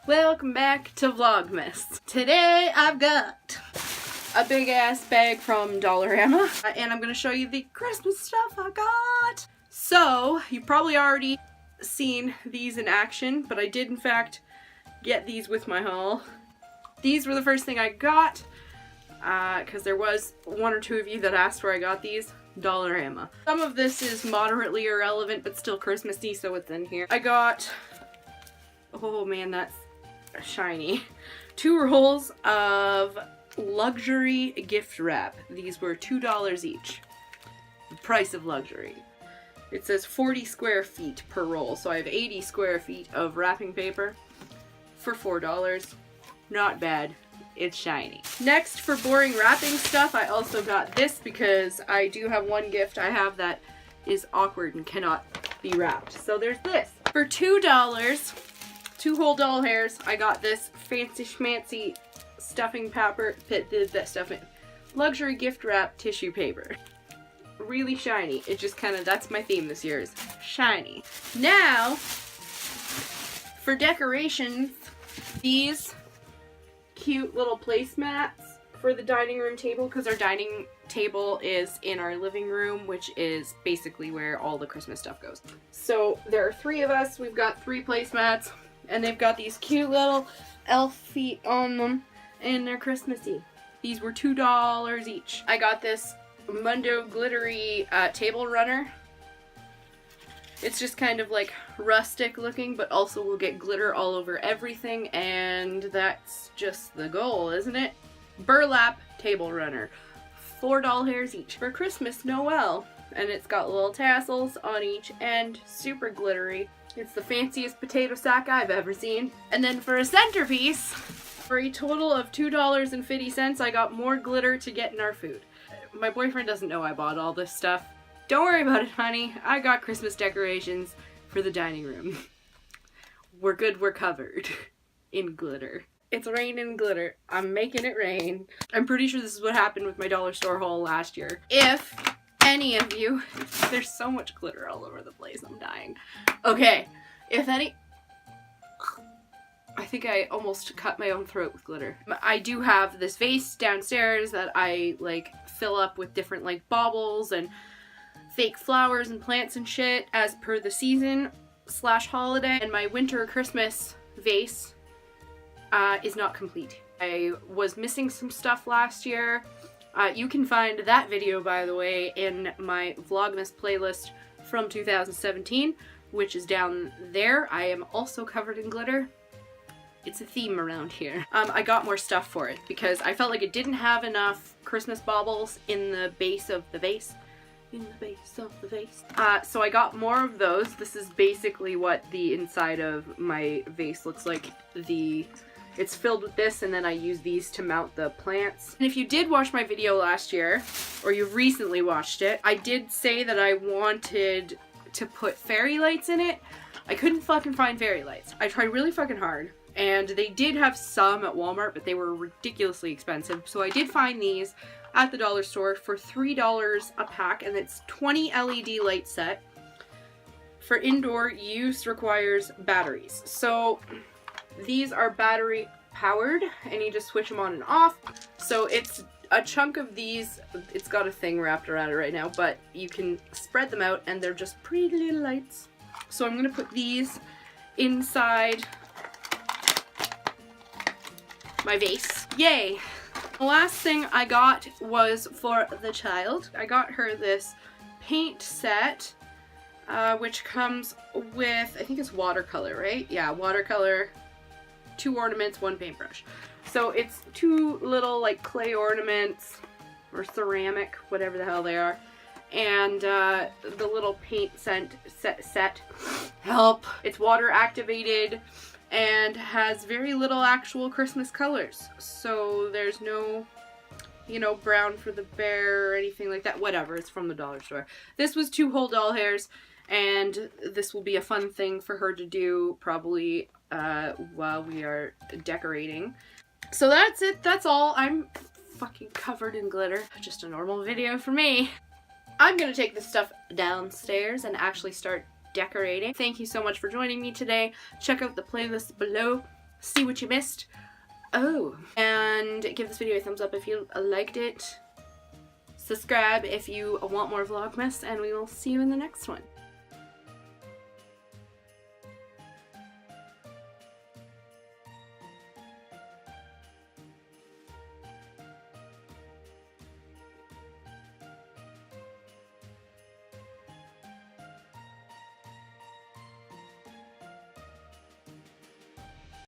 Welcome back to Vlogmas. Today I've got a big ass bag from Dollarama and I'm gonna show you the Christmas stuff I got. So you've probably already seen these in action, but I did in fact get these with my haul. These were the first thing I got because there was one or two of you that asked where I got these. Dollarama. Some of this is moderately irrelevant but still Christmassy, so it's in here. I got, oh man, that's shiny, 2 rolls of luxury gift wrap. These were $2 each. The price of luxury. It says 40 square feet per roll, so I have 80 square feet of wrapping paper for $4. Not bad. It's shiny. Next, for boring wrapping stuff, I also got this because I do have one gift I have that is awkward and cannot be wrapped. So there's this. For $2, 2 whole doll hairs, I got this fancy schmancy stuffing paper, luxury gift wrap tissue paper. Really shiny. It just kind of, that's my theme this year, is shiny. Now, for decorations, these cute little placemats for the dining room table, because our dining table is in our living room, which is basically where all the Christmas stuff goes. So there are 3 of us. We've got 3 placemats, and they've got these cute little elf feet on them, and they're Christmassy. These were $2 each. I got this Mundo glittery table runner. It's just kind of like rustic looking, but also will get glitter all over everything, and that's just the goal, isn't it? Burlap table runner. 4 doll hairs each for Christmas Noel. And it's got little tassels on each end, super glittery. It's the fanciest potato sack I've ever seen. And then for a centerpiece, for a total of $2.50, I got more glitter to get in our food. My boyfriend doesn't know I bought all this stuff. Don't worry about it, honey. I got Christmas decorations for the dining room. We're good, we're covered in glitter. It's raining glitter. I'm making it rain. I'm pretty sure this is what happened with my dollar store haul last year. If any of you, there's so much glitter all over the place, I'm dying. Okay, if any, I think I almost cut my own throat with glitter. I do have this vase downstairs that I like fill up with different like baubles and fake flowers and plants and shit as per the season / holiday, and my winter Christmas vase is not complete. I was missing some stuff last year. You can find that video, by the way, in my Vlogmas playlist from 2017, which is down there. I am also covered in glitter. It's a theme around here. I got more stuff for it because I felt like it didn't have enough Christmas baubles in the base of the vase. So I got more of those. This is basically what the inside of my vase looks like. It's filled with this, and then I use these to mount the plants. And if you did watch my video last year, or you recently watched it, I did say that I wanted to put fairy lights in it. I couldn't fucking find fairy lights. I tried really fucking hard, and they did have some at Walmart, but they were ridiculously expensive. So I did find these at the dollar store for $3 a pack, and it's 20 LED light set. For indoor use requires batteries. So these are battery powered, and you just switch them on and off. So it's a chunk of these. It's got a thing wrapped around it right now, but you can spread them out, and they're just pretty little lights. So I'm gonna put these inside my vase. Yay! The last thing I got was for the child. I got her this paint set, which comes with, I think it's watercolor, right? Yeah, watercolor, 2 ornaments, 1 paintbrush. So it's 2 little like clay ornaments, or ceramic, whatever the hell they are. And the little paint set, help. It's water activated and has very little actual Christmas colors. So there's no, you know, brown for the bear or anything like that. Whatever, it's from the dollar store. This was 2 whole doll hairs, and this will be a fun thing for her to do probably while we are decorating. So that's it, that's all. I'm fucking covered in glitter. Just a normal video for me. I'm gonna take this stuff downstairs and actually start decorating. Thank you so much for joining me today. Check out the playlist below see what you missed. Oh, and give this video a thumbs up if you liked it. Subscribe if you want more Vlogmas, and we will see you in the next one.